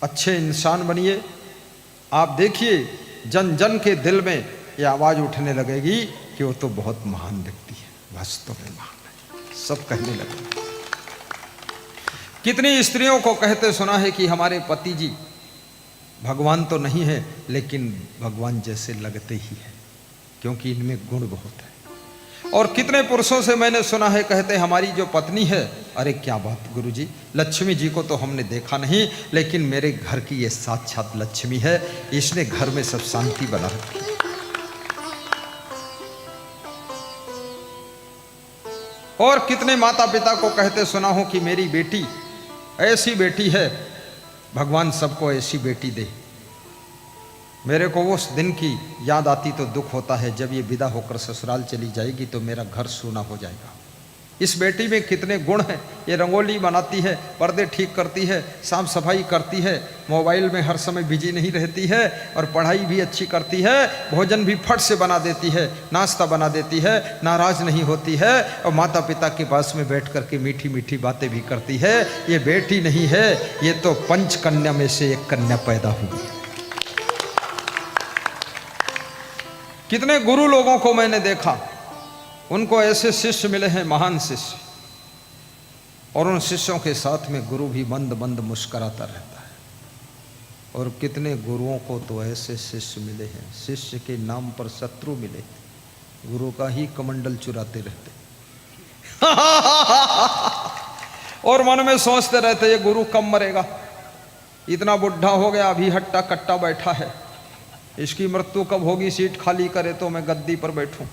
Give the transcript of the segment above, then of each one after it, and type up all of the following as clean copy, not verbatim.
अच्छे इंसान बनिए। आप देखिए जन जन के दिल में ये आवाज़ उठने लगेगी कि वो तो बहुत महान व्यक्ति है, वास्तव में महान है, सब कहने लगे। कितनी स्त्रियों को कहते सुना है कि हमारे पति जी भगवान तो नहीं है लेकिन भगवान जैसे लगते ही है, क्योंकि इनमें गुण बहुत है। और कितने पुरुषों से मैंने सुना है कहते हमारी जो पत्नी है, अरे क्या बात गुरुजी, लक्ष्मी जी को तो हमने देखा नहीं लेकिन मेरे घर की ये साक्षात लक्ष्मी है, इसने घर में सब शांति बना रखी। और कितने माता पिता को कहते सुना हो कि मेरी बेटी ऐसी बेटी है, भगवान सबको ऐसी बेटी दे। मेरे को उस दिन की याद आती तो दुख होता है जब ये विदा होकर ससुराल चली जाएगी तो मेरा घर सूना हो जाएगा। इस बेटी में कितने गुण हैं, ये रंगोली बनाती है, पर्दे ठीक करती है, साफ सफाई करती है, मोबाइल में हर समय बिजी नहीं रहती है और पढ़ाई भी अच्छी करती है, भोजन भी फट से बना देती है, नाश्ता बना देती है, नाराज नहीं होती है और माता पिता के पास में बैठ करके मीठी मीठी बातें भी करती है। ये बेटी नहीं है, ये तो पंच कन्या में से एक कन्या पैदा हुई है। कितने गुरु लोगों को मैंने देखा, उनको ऐसे शिष्य मिले हैं, महान शिष्य, और उन शिष्यों के साथ में गुरु भी मंद मंद मुस्कुराता रहता है। और कितने गुरुओं को तो ऐसे शिष्य मिले हैं, शिष्य के नाम पर शत्रु मिले, गुरु का ही कमंडल चुराते रहते और मन में सोचते रहते ये गुरु कब मरेगा, इतना बुढ़ा हो गया, अभी हट्टा कट्टा बैठा है, इसकी मृत्यु कब होगी, सीट खाली करे तो मैं गद्दी पर बैठूं।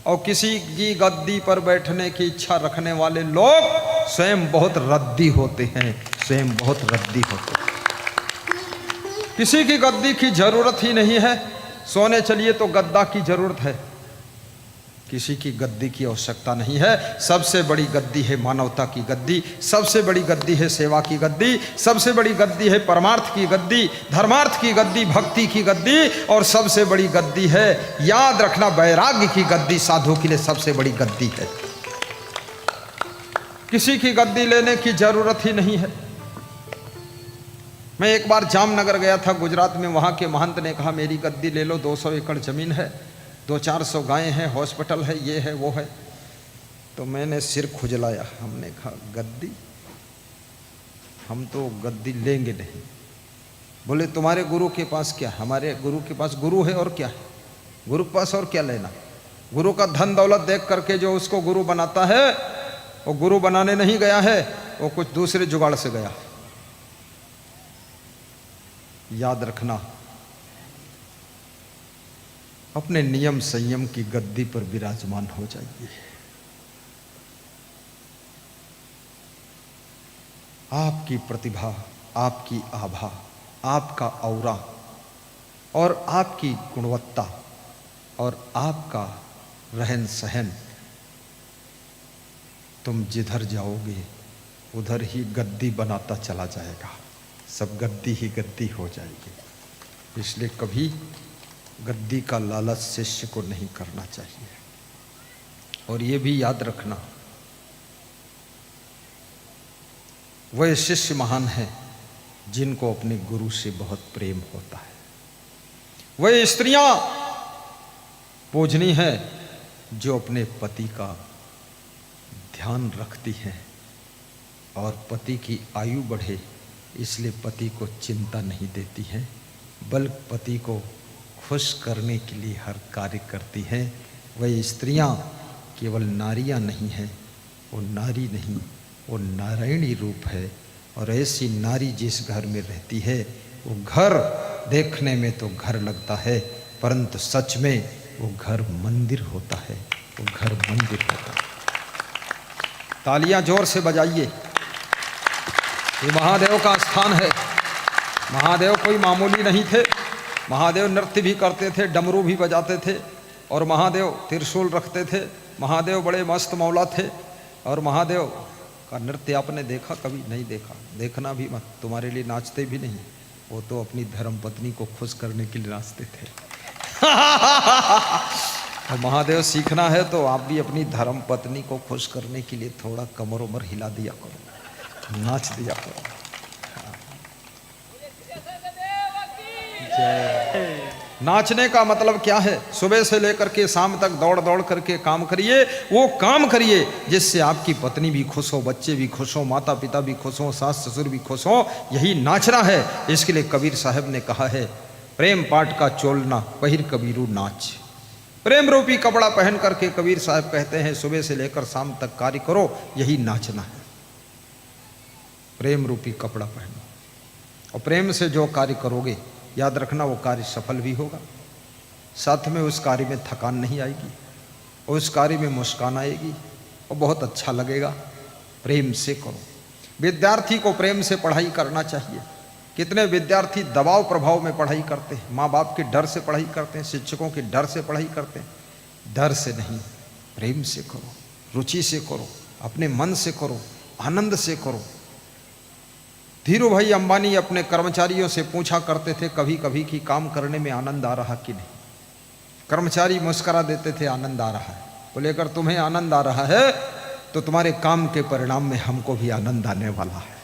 और किसी की गद्दी पर बैठने की इच्छा रखने वाले लोग स्वयं बहुत रद्दी होते हैं, स्वयं बहुत रद्दी होते हैं। किसी की गद्दी की जरूरत ही नहीं है, सोने चलिए तो गद्दा की जरूरत है, किसी की गद्दी की आवश्यकता नहीं है। सबसे बड़ी गद्दी है मानवता की गद्दी, सबसे बड़ी गद्दी है सेवा की गद्दी, सबसे बड़ी गद्दी है परमार्थ की गद्दी, धर्मार्थ की गद्दी, भक्ति की गद्दी, और सबसे बड़ी गद्दी है, याद रखना, वैराग्य की गद्दी साधु के लिए सबसे बड़ी गद्दी है। किसी की गद्दी लेने की जरूरत ही नहीं है। मैं एक बार जामनगर गया था गुजरात में, वहां के महंत ने कहा मेरी गद्दी ले लो, 200 एकड़ जमीन है, 200-400 गायें हैं, हॉस्पिटल है, ये है वो है। तो मैंने सिर खुजलाया, हमने कहा गद्दी, हम तो गद्दी लेंगे नहीं। बोले तुम्हारे गुरु के पास क्या है? हमारे गुरु के पास गुरु है और क्या है, गुरु के पास और क्या लेना। गुरु का धन दौलत देख करके जो उसको गुरु बनाता है वो गुरु बनाने नहीं गया है, वो कुछ दूसरे जुगाड़ से गया। याद रखना, अपने नियम संयम की गद्दी पर विराजमान हो जाइए। आपकी प्रतिभा, आपकी आभा, आपका औरा और आपकी गुणवत्ता और आपका रहन सहन, तुम जिधर जाओगे उधर ही गद्दी बनाता चला जाएगा, सब गद्दी ही गद्दी हो जाएगी। इसलिए कभी गद्दी का लालच शिष्य को नहीं करना चाहिए। और ये भी याद रखना, वह शिष्य महान है जिनको अपने गुरु से बहुत प्रेम होता है। वह स्त्रियां पूजनी है जो अपने पति का ध्यान रखती हैं और पति की आयु बढ़े इसलिए पति को चिंता नहीं देती हैं, बल्कि पति को खुश करने के लिए हर कार्य करती हैं। वह स्त्रियां केवल नारियां नहीं हैं, वो नारी नहीं, वो नारायणी रूप है। और ऐसी नारी जिस घर में रहती है वो घर देखने में तो घर लगता है, परंतु सच में वो घर मंदिर होता है, वो घर मंदिर होता है। तालियां जोर से बजाइए, ये महादेव का स्थान है। महादेव कोई मामूली नहीं थे, महादेव नृत्य भी करते थे, डमरू भी बजाते थे, और महादेव त्रिशूल रखते थे। महादेव बड़े मस्त मौला थे। और महादेव का नृत्य आपने देखा? कभी नहीं देखा, देखना भी मत, तुम्हारे लिए नाचते भी नहीं, वो तो अपनी धर्म पत्नी को खुश करने के लिए नाचते थे। और महादेव सीखना है तो आप भी अपनी धर्म पत्नी को खुश करने के लिए थोड़ा कमर उमर हिला दिया करो, नाच दिया करो। नाचने का मतलब क्या है? सुबह से लेकर के शाम तक दौड़ दौड़ करके काम करिए, वो काम करिए जिससे आपकी पत्नी भी खुश हो, बच्चे भी खुश हो, माता पिता भी खुश हो, सास ससुर भी खुश हो। यही नाचना है। इसके लिए कबीर साहब ने कहा है, प्रेम पाट का चोलना पहिर कबीरू नाच। प्रेम रूपी कपड़ा पहन करके कबीर साहब कहते हैं सुबह से लेकर शाम तक कार्य करो, यही नाचना है। प्रेम रूपी कपड़ा पहनो और प्रेम से जो कार्य करोगे, याद रखना वो कार्य सफल भी होगा, साथ में उस कार्य में थकान नहीं आएगी और उस कार्य में मुस्कान आएगी और बहुत अच्छा लगेगा। प्रेम से करो। विद्यार्थी को प्रेम से पढ़ाई करना चाहिए। कितने विद्यार्थी दबाव प्रभाव में पढ़ाई करते हैं, माँ बाप के डर से पढ़ाई करते हैं, शिक्षकों के डर से पढ़ाई करते हैं। डर से नहीं, प्रेम से करो, रुचि से करो, अपने मन से करो, आनंद से करो। धीरू भाई अंबानी अपने कर्मचारियों से पूछा करते थे कभी कभी कि काम करने में आनंद आ रहा कि नहीं। कर्मचारी मुस्करा देते थे, आनंद आ रहा है। बोले अगर तुम्हें आनंद आ रहा है तो तुम्हारे काम के परिणाम में हमको भी आनंद आने वाला है।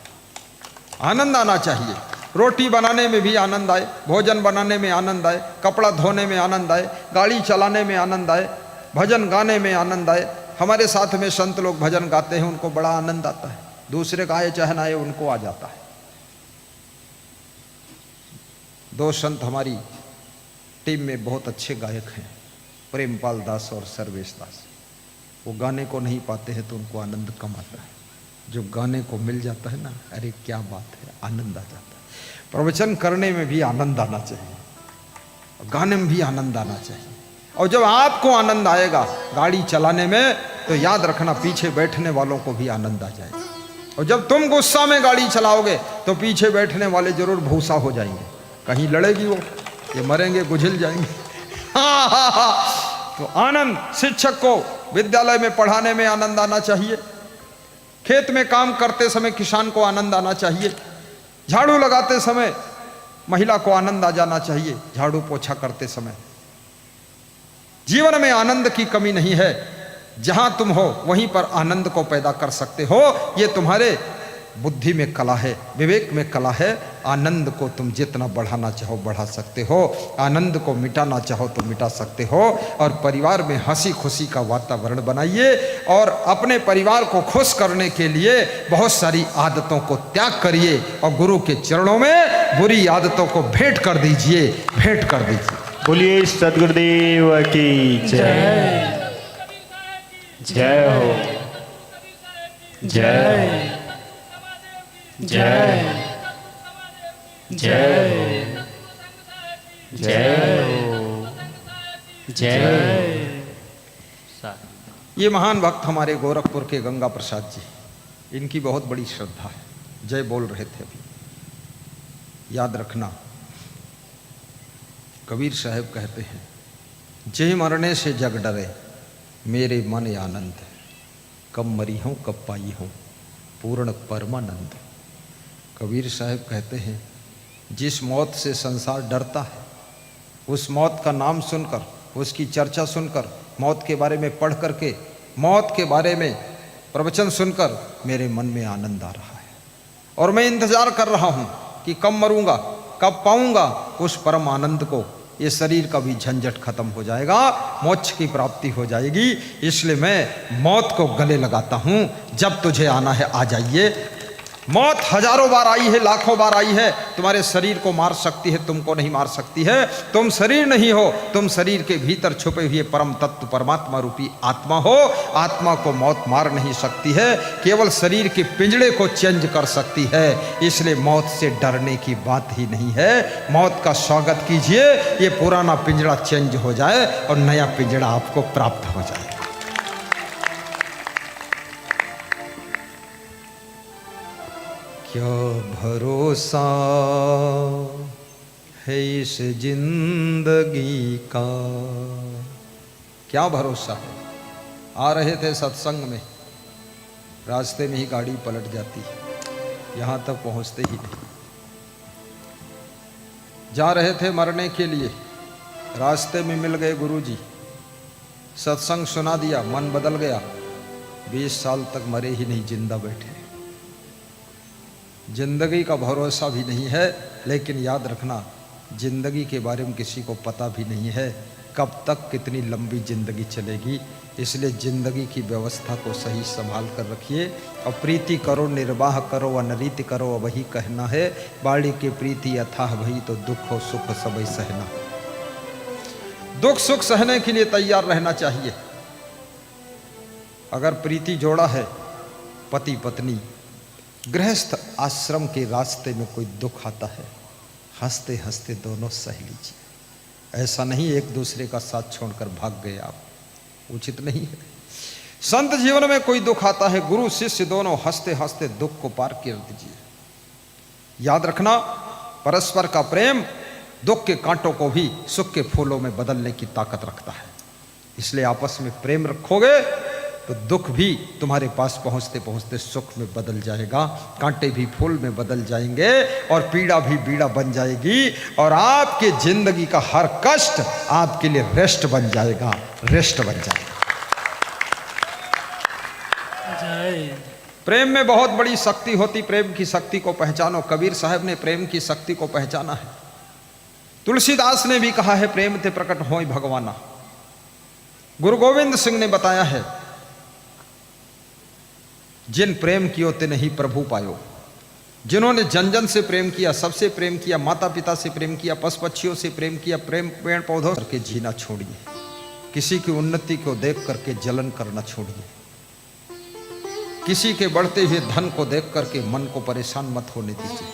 आनंद आना चाहिए। रोटी बनाने में भी आनंद आए, भोजन बनाने में आनंद आए, कपड़ा धोने में आनंद आए, गाड़ी चलाने में आनंद आए, भजन गाने में आनंद आए। हमारे साथ में संत लोग भजन गाते हैं, उनको बड़ा आनंद आता है। दूसरे का आए चाहे ना आए, उनको आ जाता है। दो संत हमारी टीम में बहुत अच्छे गायक हैं, प्रेमपाल दास और सर्वेश दास। वो गाने को नहीं पाते हैं तो उनको आनंद कम आता है। जो गाने को मिल जाता है ना, अरे क्या बात है, आनंद आ जाता है। प्रवचन करने में भी आनंद आना चाहिए, गाने में भी आनंद आना चाहिए। और जब आपको आनंद आएगा गाड़ी चलाने में, तो याद रखना पीछे बैठने वालों को भी आनंद आ जाएगा। और जब तुम गुस्सा में गाड़ी चलाओगे तो पीछे बैठने वाले जरूर भूसा हो जाएंगे। कहीं लड़ेगी वो, ये मरेंगे, गुझल जाएंगे। तो आनंद, शिक्षक को विद्यालय में पढ़ाने में आनंद आना चाहिए। खेत में काम करते समय किसान को आनंद आना चाहिए। झाड़ू लगाते समय महिला को आनंद आ जाना चाहिए। झाड़ू पोछा करते समय जीवन में आनंद की कमी नहीं है। जहां तुम हो वहीं पर आनंद को पैदा कर सकते हो। ये तुम्हारे बुद्धि में कला है, विवेक में कला है। आनंद को तुम जितना बढ़ाना चाहो बढ़ा सकते हो, आनंद को मिटाना चाहो तो मिटा सकते हो। और परिवार में हंसी खुशी का वातावरण बनाइए और अपने परिवार को खुश करने के लिए बहुत सारी आदतों को त्याग करिए और गुरु के चरणों में बुरी आदतों को भेंट कर दीजिए, भेंट कर दीजिए। बोलिए सद्गुरुदेव की जय। जय हो, जय जय जय जय जय। ये महान भक्त हमारे गोरखपुर के गंगा प्रसाद जी, इनकी बहुत बड़ी श्रद्धा है। जय बोल रहे थे अभी। याद रखना, कबीर साहब कहते हैं, जय मरने से जग डरे मेरे मन आनंद, कब मरी हूँ कब पाई हूँ पूर्ण परमानंद। कबीर साहब कहते हैं, जिस मौत से संसार डरता है, उस मौत का नाम सुनकर, उसकी चर्चा सुनकर, मौत के बारे में पढ़ करके, मौत के बारे में प्रवचन सुनकर मेरे मन में आनंद आ रहा है। और मैं इंतजार कर रहा हूँ कि कब मरूंगा, कब पाऊंगा उस परम आनंद को। ये शरीर का भी झंझट खत्म हो जाएगा, मोक्ष की प्राप्ति हो जाएगी। इसलिए मैं मौत को गले लगाता हूँ। जब तुझे आना है आ जाइए। मौत हजारों बार आई है, लाखों बार आई है, तुम्हारे शरीर को मार सकती है, तुमको नहीं मार सकती है। तुम शरीर नहीं हो, तुम शरीर के भीतर छुपे हुए परम तत्व परमात्मा रूपी आत्मा हो। आत्मा को मौत मार नहीं सकती है, केवल शरीर के पिंजड़े को चेंज कर सकती है। इसलिए मौत से डरने की बात ही नहीं है। मौत का स्वागत कीजिए, ये पुराना पिंजड़ा चेंज हो जाए और नया पिंजड़ा आपको प्राप्त हो जाए। क्या भरोसा है इस जिंदगी का, क्या भरोसा है। आ रहे थे सत्संग में, रास्ते में ही गाड़ी पलट जाती है, यहाँ तक पहुँचते ही नहीं। जा रहे थे मरने के लिए, रास्ते में मिल गए गुरुजी, सत्संग सुना दिया, मन बदल गया। 20 साल तक मरे ही नहीं, जिंदा बैठे। जिंदगी का भरोसा भी नहीं है। लेकिन याद रखना, जिंदगी के बारे में किसी को पता भी नहीं है कब तक कितनी लंबी जिंदगी चलेगी। इसलिए जिंदगी की व्यवस्था को सही संभाल कर रखिए और प्रीति करो निर्वाह करो अनरीति करो वही कहना है। बाड़ी के प्रीति अथाह भई तो दुख हो सुख सबई सहना। दुख सुख सहने के लिए तैयार रहना चाहिए। अगर प्रीति जोड़ा है पति पत्नी गृहस्थ आश्रम के रास्ते में कोई दुख आता है हंसते हंसते दोनों सह लीजिए। ऐसा नहीं एक दूसरे का साथ छोड़कर भाग गए आप, उचित नहीं है। संत जीवन में कोई दुख आता है गुरु शिष्य दोनों हंसते हंसते दुख को पार कर दीजिए। याद रखना परस्पर का प्रेम दुख के कांटों को भी सुख के फूलों में बदलने की ताकत रखता है। इसलिए आपस में प्रेम रखोगे तो दुख भी तुम्हारे पास पहुंचते पहुंचते सुख में बदल जाएगा, कांटे भी फूल में बदल जाएंगे और पीड़ा भी बीड़ा बन जाएगी और आपके जिंदगी का हर कष्ट आपके लिए रेस्ट बन जाएगा, रेस्ट बन जाएगा। प्रेम में बहुत बड़ी शक्ति होती, प्रेम की शक्ति को पहचानो। कबीर साहब ने प्रेम की शक्ति को पहचाना है। तुलसीदास ने भी कहा है प्रेम ते प्रकट होय भगवाना। गुरु गोविंद सिंह ने बताया है जिन प्रेम कियो ते नहीं प्रभु पायो। जिन्होंने जन जन से प्रेम किया, सबसे प्रेम किया, माता पिता से प्रेम किया, पशु पक्षियों से प्रेम किया, प्रेम पेड़ पौधों करके जीना छोड़िए। किसी की उन्नति को देख करके जलन करना छोड़िए। किसी के बढ़ते हुए धन को देख करके मन को परेशान मत होने दीजिए।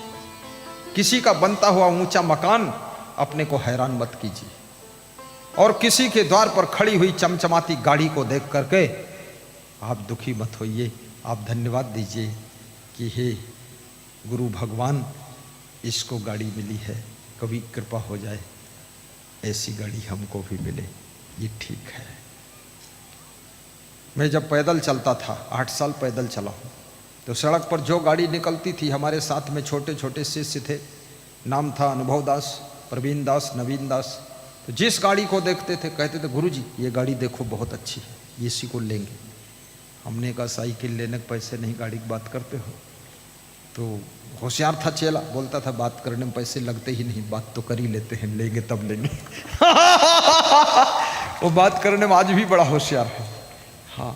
किसी का बनता हुआ ऊंचा मकान अपने को हैरान मत कीजिए और किसी के द्वार पर खड़ी हुई चमचमाती गाड़ी को देख करके आप दुखी मत होइए। आप धन्यवाद दीजिए कि हे गुरु भगवान इसको गाड़ी मिली है, कभी कृपा हो जाए ऐसी गाड़ी हमको भी मिले, ये ठीक है। मैं जब पैदल चलता था 8 साल पैदल चला हूँ तो सड़क पर जो गाड़ी निकलती थी हमारे साथ में छोटे छोटे शिष्य थे, नाम था अनुभव दास, प्रवीण दास, नवीन दास। तो जिस गाड़ी को देखते थे कहते थे गुरुजी ये गाड़ी देखो बहुत अच्छी है, इसी को लेंगे। हमने कहा साइकिल लेने के पैसे नहीं, गाड़ी की बात करते हो। तो होशियार था चेला, बोलता था बात करने में पैसे लगते ही नहीं, बात तो कर ही लेते हैं, लेंगे तब लेंगे। वो बात करने में आज भी बड़ा होशियार है। हाँ,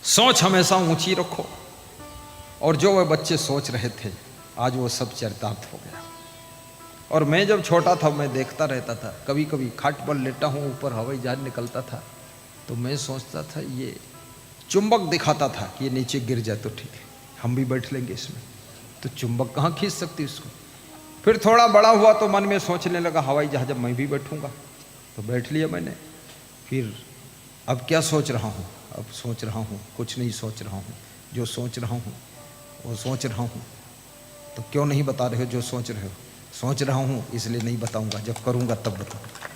सोच हमेशा ऊंची रखो। और जो वे बच्चे सोच रहे थे आज वो सब चरितार्थ हो गया। और मैं जब छोटा था मैं देखता रहता था, कभी कभी खाट पर लेटा हूँ, ऊपर हवाई जहाज निकलता था तो मैं सोचता था ये चुंबक दिखाता था कि ये नीचे गिर जाए तो ठीक है, हम भी बैठ लेंगे इसमें। तो चुंबक कहाँ खींच सकती उसको। फिर थोड़ा बड़ा हुआ तो मन में सोचने लगा हवाई जहाज जब मैं भी बैठूंगा, तो बैठ लिया मैंने। फिर अब क्या सोच रहा हूँ, अब सोच रहा हूँ कुछ नहीं सोच रहा हूँ, जो सोच रहा हूँ वो सोच रहा हूँ। तो क्यों नहीं बता रहे हो जो सोच रहे हो? सोच रहा हूँ इसलिए नहीं बताऊंगा, जब करूँगा तब बताऊँगा।